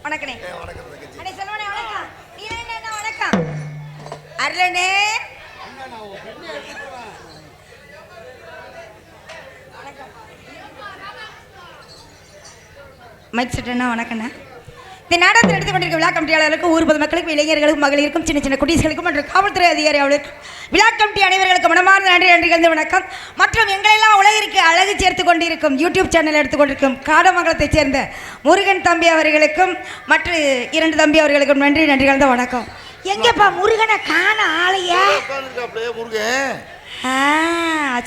வணக்கனே. அடே செல்வனே வணக்கம். நீ என்ன வணக்கம். அருளனே. மைக் செட்டனா வணக்கண்ணா. இந்த நாடகத்தில் எடுத்துக்கொண்டிருக்கும் விழா கமிட்டியாளர்களுக்கும் ஊர் பொதுமக்களுக்கும் இளைஞர்களுக்கும் மகளிருக்கும் சின்ன சின்ன குடிகளுக்கும் மற்றும் காவல்துறை அதிகாரி அவர்களுக்கும் விழா கமிட்டி அனைவர்களுக்கும் மனமார்ந்த நன்றி கலந்து வணக்கம். மற்றும் எங்களெல்லாம் உலகிற்கு அழகு சேர்த்து கொண்டிருக்கும் யூடியூப் சேனல் எடுத்துக்கொண்டிருக்கும் காடமங்கலத்தைச் சேர்ந்த முருகன் தம்பி அவர்களுக்கும் மற்ற 2 தம்பி அவர்களுக்கும் நன்றி கலந்த வணக்கம். எங்கப்பா முருகனை காண ஆளையா?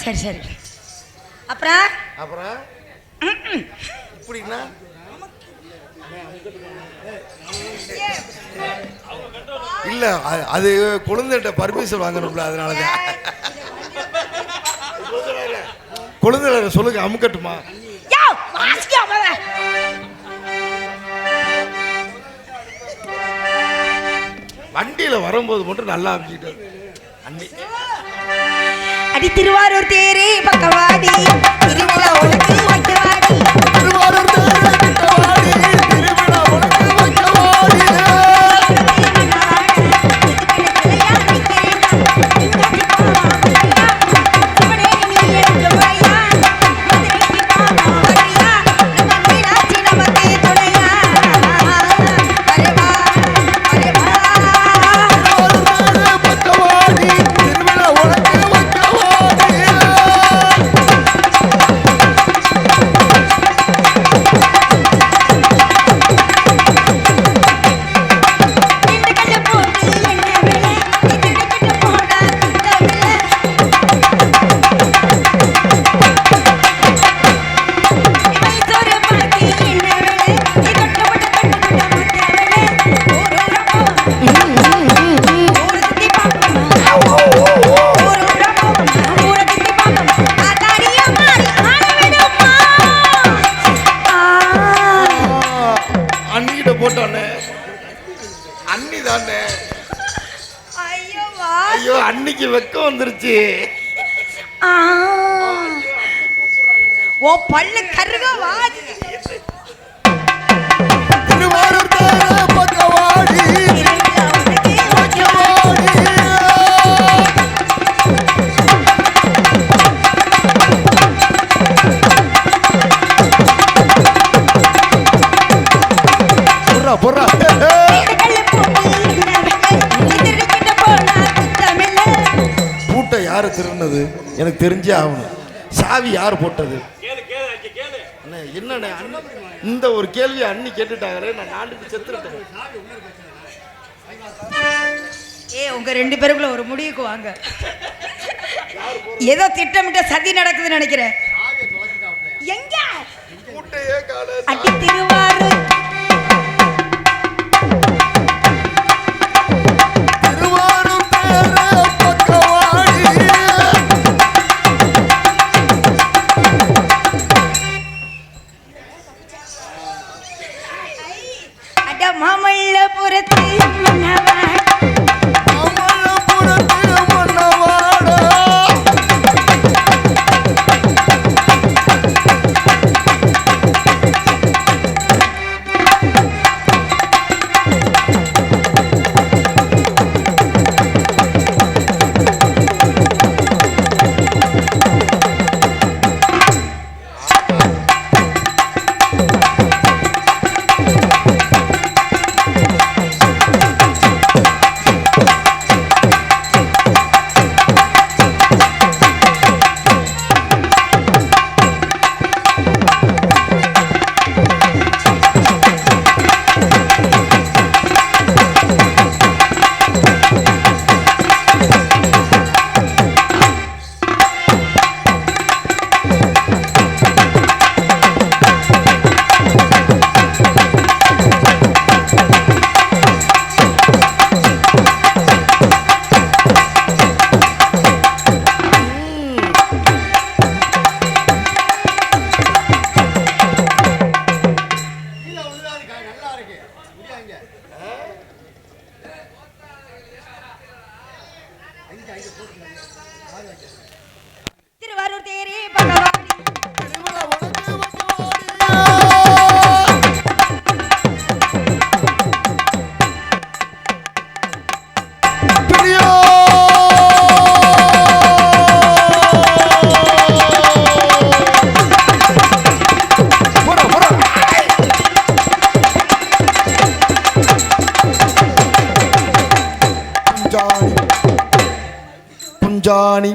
சரி சரி. அப்புறம் இல்ல அது குழந்தைகிட்ட பர்மிஷன் வாங்கணும்ல, அதனாலதான். குழந்தை சொல்லுங்க, அமுக்கட்டுமா? வண்டியில வரும்போது மட்டும் நல்லா அமுக்கிட்டு அண்ணி. அடி திருவாரூர் தேரே பக்கவாடி திருவிழா உனக்கு வைக்கவாடி. திருவாரூர் தேரே பக்கவாடி திருவிழா உனக்கு வைக்கவாடி. ஐயோ அன்னைக்கு வெக்கம் வந்துருச்சு. ஓ பல்லு கருக வாடி. திருவாரூர் தேரே பக்கவாடி பொறா பூட்டை யாரு திருநது எனக்கு தெரிஞ்சே ஆகணும். சாவி யார் போட்டது? என்ன இந்த ஒரு கேள்வி அண்ணி கேட்டுட்டாங்க. நான் நாட்டுக்கு செத்துட்டேன். உங்க 2 பேருக்குள்ள ஒரு முடிவுக்கு வாங்க. ஏதோ திட்டமிட்ட சதி நடக்குதுன்னு நினைக்கிறேன். எங்க அடி திருவாரூர் மாமல்லபுரத்து மன்னவாட மச்சானி.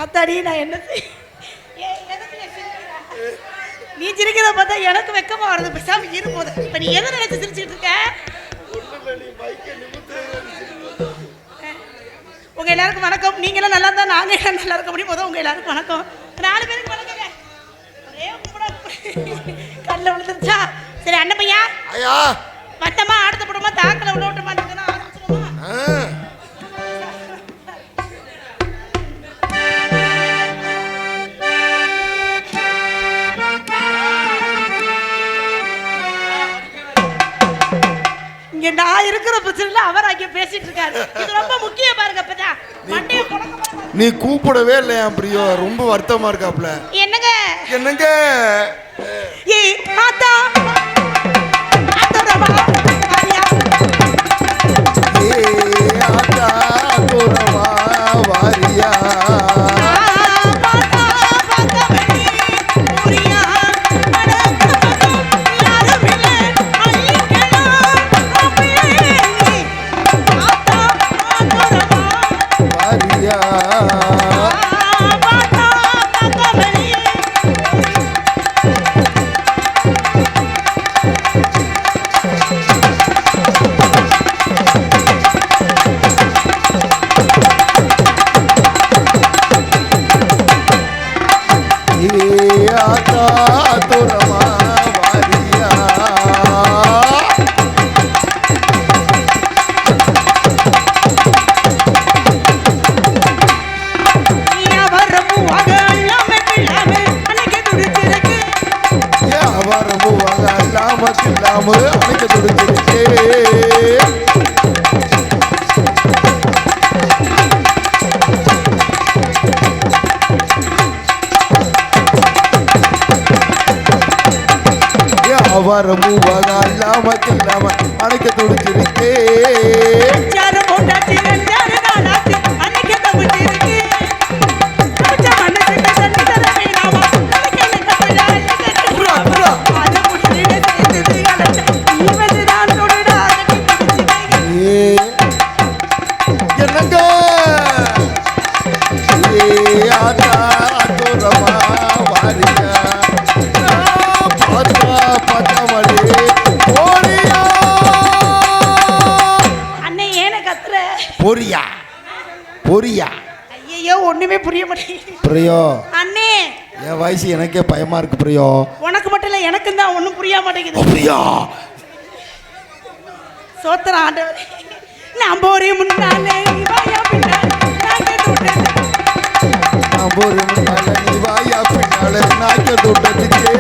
ஆத்தாடி நான் என்ன நீ சிரிக்கிறத பார்த்தா எனக்கு வெக்கமா வருது. பேசாம இருப்போது. இப்ப நீ எதை நினைச்சு சிரிச்சுட்டு இருக்க? உங்க எல்லாருக்கும் வணக்கம். நீங்க எல்லாம் நல்லா இருந்தா நாங்க எல்லாம் நல்லா இருக்க முடியும். உங்க எல்லாருக்கும் வணக்கம். 4 பேருக்கு வணக்கங்க. ஒரே கல்ல விழுந்துருச்சா? சரி அண்ணன் பையா ஐயா வட்டமா ஆடுத்த போடுமா தாக்கல உள்ள விட்டு மாட்டேங்குதுன்னா ஆரம்பிச்சுக்கோமா. இங்க நான் இருக்கிற பிரச்சனைல அவர் அங்க பேசிட்டு இருக்காரு. இது ரொம்ப முக்கியம் பாருங்க. அப்பதான் மண்டைய புடக்க. நீ கூப்பிடவே இல்லையா பிரியோ? ரொம்ப வருத்தமா இருக்காப்ல. என்னங்க என்னங்க? ஏய் ஆத்தா ஆத்தோரமா வாரியா. ஏய் ஆத்தா ஆத்தோரமா வாரியா. அணைக்க துடிச்சிருக்கே. பொரியா பொரியா. ஐயோ ஒண்ணுமே புரிய மாட்டேங்குது பிரியோ. அண்ணே என் வயசு எனக்கே பயமா இருக்கு பிரியோ. உனக்கு மட்டும் இல்ல எனக்கும் தான் ஒண்ணும் புரிய மாட்டேங்குது பிரியோ. சோத்திர ஆண்டவரே. நம்ம ஒரே முன்னாலே நீ வாயா பின்னாலே நாக்க தொட்டது. நம்ம ஒரே முன்னாலே நீ வாயா பின்னாலே நாக்க தொட்டதுக்கே.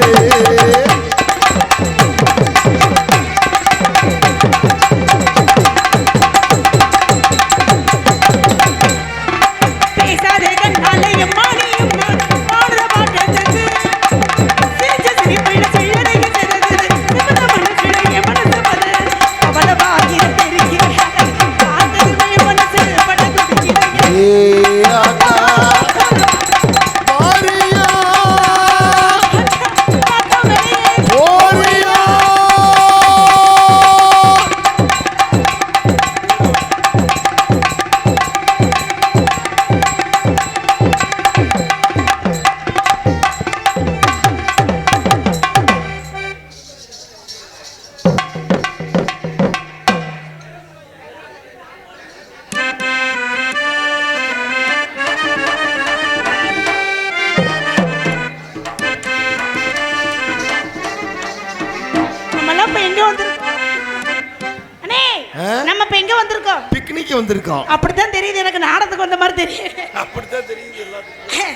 வந்திருக்கோம். அப்படித்தான் தெரியுது எனக்கு. நாடத்துக்கு வந்த மாதிரி தெரியுது. அப்படித்தான் தெரியுது எல்லாத்துக்கும்.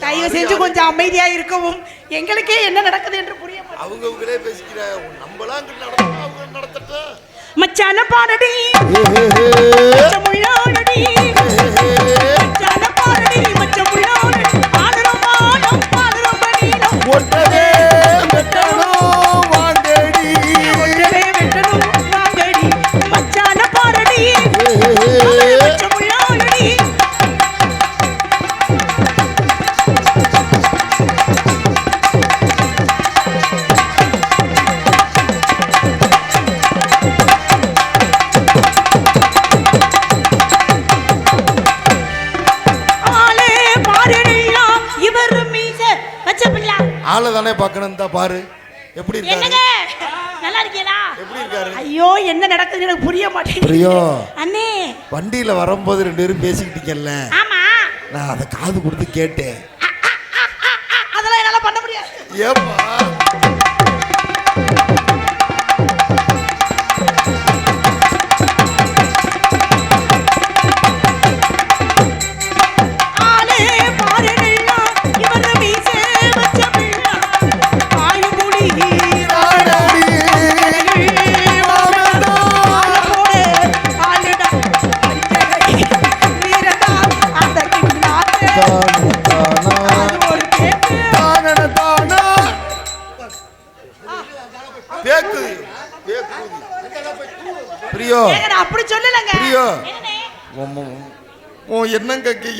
தயவு செஞ்சு கொஞ்சம் அமைதியா இருக்கவும். எங்களுக்கே என்ன நடக்குது என்று புரிய மாட்டேங்குது. அவங்களே பேசிக்கிறாங்க. நம்மளாம் நடத்தணும், அவங்க நடத்தட்டும். மச்சான பாரடி மச்சமுள்ளாடி மச்சான பாரடி மச்சமுள்ளாடி பாடுறோம் பாடுறோம் பணியில ஒட்டவே வெட்டணும் வாங்கடி ஒட்டவே வெட்டணும் வாங்கடி மச்சான பாரடி மச்சமுள்ளாடி. ஆளை தானே பார்க்கணும் தான் பாரு எப்படி இருக்காரு என்னங்க நல்லா இருக்கீங்களா? எப்படி இருக்காரு? ஐயோ என்ன நடக்குது எனக்கு புரிய மாட்டேங்குது. பிரியோ அண்ணே வண்டியில வரும்போது 2 பேரும் பேசிக்கிட்டீங்கல்ல, ஆமா நான் அதை காது கொடுத்து கேட்டேன். அதெல்லாம் என்னால பண்ண முடியாது. ஏப்பா அப்படி சொல்லலங்க.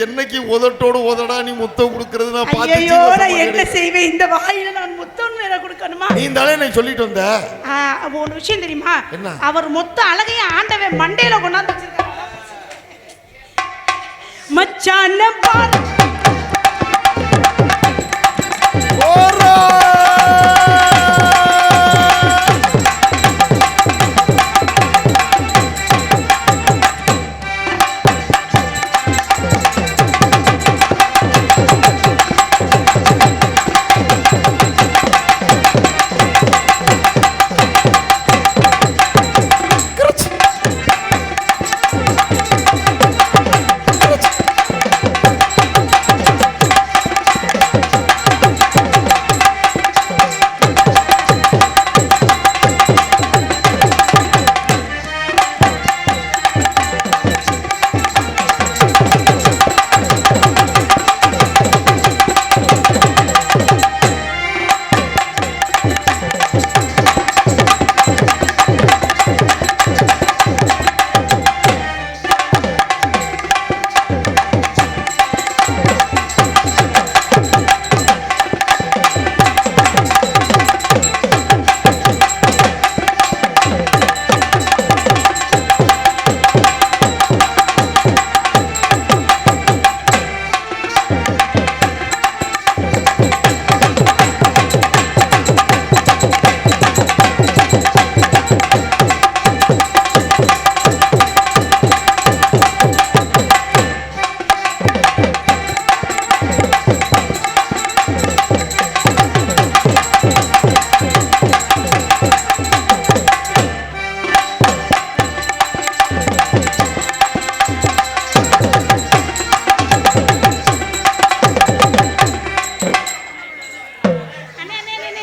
என்னைக்கு உதட்டோடு உதடா நீ முத்தம் கொடுக்கறது நான் பார்த்து ஐயோ நான் என்ன செய்வேன் இந்த வாயில நான் முத்தம் வேற கொடுக்கணுமா? நீ தானே நான் சொல்லிட்டு வந்த. ஒரு விஷயம் தெரியுமா? என்ன? அவர் மொத்த அழகைய ஆண்டவன் மண்டையில கொண்டாந்து வச்சிருக்காரு. மச்சான பார்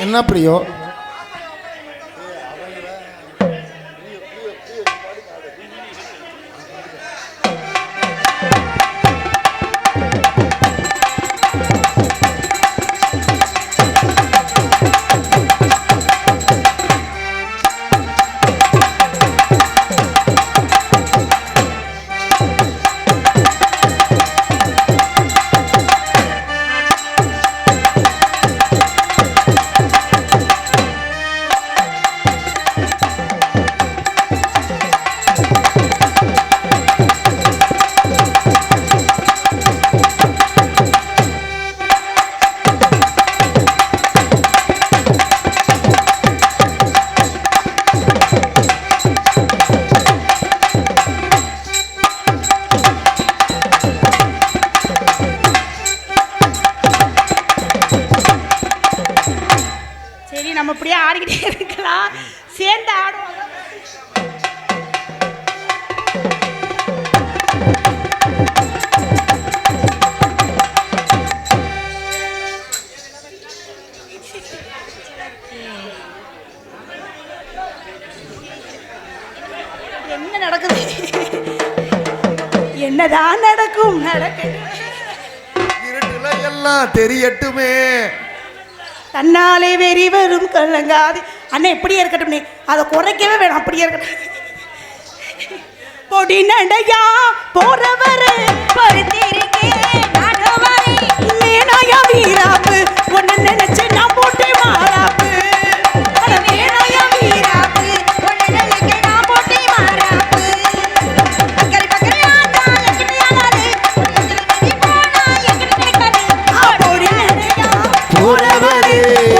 என்ன பிரியோ? நம்ம இப்படியே ஆடிக்கிட்டே இருக்கலாம், சேர்ந்து ஆடுவோம். என்ன நடக்குது? என்னதான் நடக்கும்? இருட்டுல எல்லாம் தெரியட்டுமே, தன்னாலே வெறி வரும் கலங்காது. அண்ணன் இப்படியே இருக்கட்டும், அதை குறைக்கவே வேணும், அப்படியே இருக்கட்டும். பொடி நடையா போறவரு மேனாயா வீராப்பு ஒன்னு நினைச்சு நான் போட்டே மாறாப்பு. மேனாயா வீராப்பு ஒன்னு நினைச்சு நான் போட்டே மாறாப்பு. பொடி நடையா போறவரு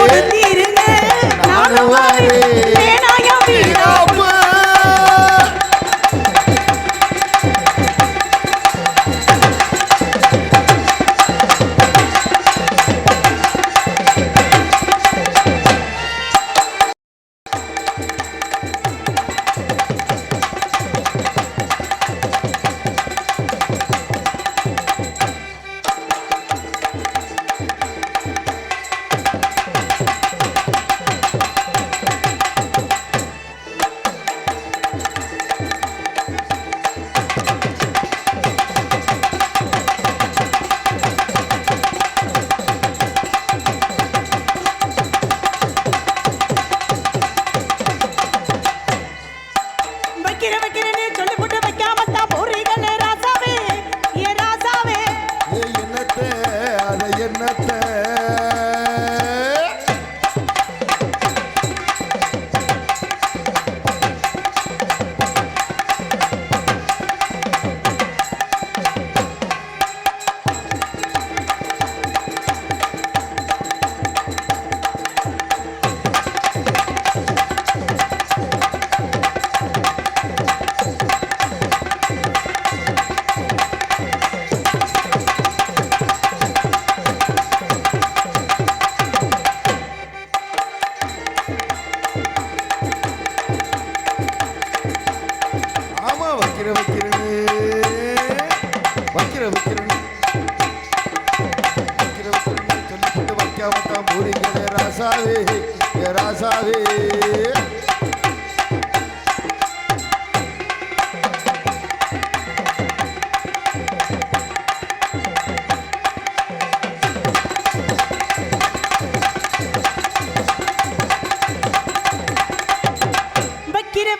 வைக்கிறேன்னு சொல்லிட்டு வைக்காமத்தான் போறீங்க ராசாவே ராசாவே.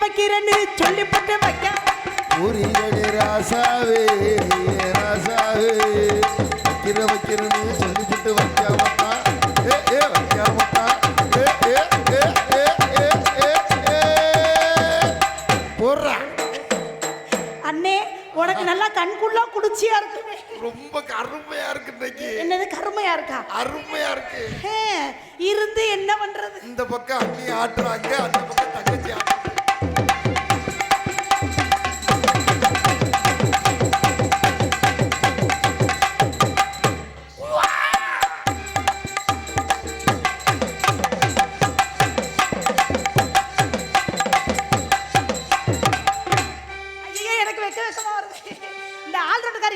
வைக்கிறேன்னு சொல்லிப்பட்டு வைக்க ஊரிகளே ராசாவே ராசாவே. வைக்கிறேன்னு சொல்லிட்டு வைக்காமத்தா வைக்காமத்தா போடுறா. அண்ணே உனக்கு நல்லா கண்குள்ளா குடிச்சியா இருக்கு. ரொம்ப அருமையா இருக்கு இன்னைக்கு. என்னது கருமையா இருக்கா? அருமையா இருக்கு. இருந்து என்ன பண்றது? இந்த பக்கம் அண்ணி ஆட்டுறாங்க, அந்த பக்கம் தங்கச்சி ஆட்டுறாங்க.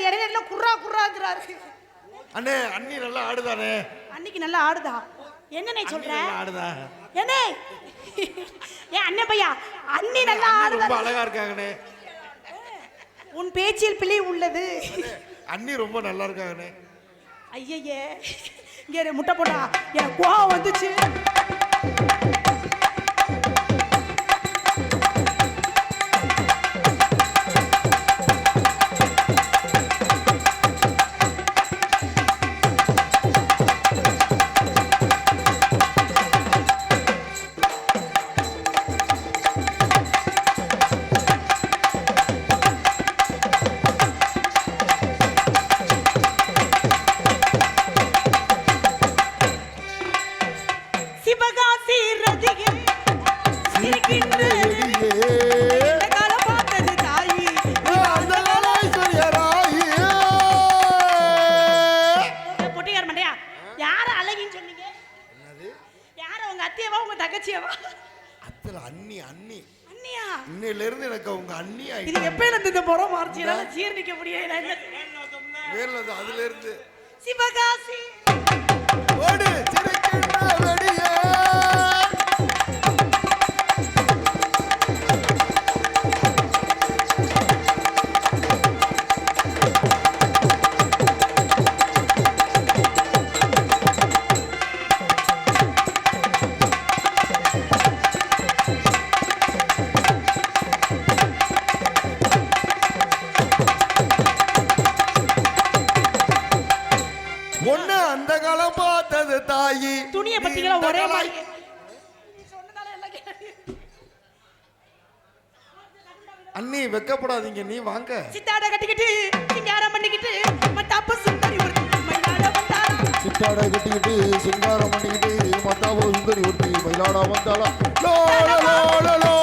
இடையில குர்ரா குர்ராங்கிறாரு. அண்ணே அண்ணி நல்லா ஆடுதானே? அன்னைக்கு நல்லா ஆடுதா? என்ன சொல்ற? ஆடுதா என்ன ஏன் அண்ணே பையா அண்ணி நல்லா ஆடுதா? ரொம்ப அழகா இருக்காங்கண்ணே. உன் பேச்சில் பிழை உள்ளது. அண்ணி ரொம்ப நல்லா இருக்காங்கண்ணே. ஐயே இங்க முட்டை போட்டா என் கோவம் வந்துச்சு. இன்னையிலிருந்து எனக்கு அவங்க அண்ணி ஆயிடுச்சு. இது எப்ப இருந்து இந்த புறம் மார்ச்சினால ஜீர்ணிக்க முடியல. வேர்ல அதுல இருந்து சிவகாசி ஓடு சிரிக்கின்ற வெடியே. ஒண்ணு அந்த காலம் பார்த்தது தாயி. துணியை பத்திங்களா ஒரே மாதிரி அண்ணி வெக்கப்படாதீங்க, நீ வாங்க. சித்தாட கட்டிக்கிட்டு சிங்காரம் பண்ணிக்கிட்டு மத்தாப்பு சுந்தரி ஒருத்தி மயிலாட வந்தாளா. சித்தாட கட்டிக்கிட்டு சிங்காரம் பண்ணிக்கிட்டு மத்தாப்பு சுந்தரி ஒருத்தி மயிலாட வந்தாளா. Low low low low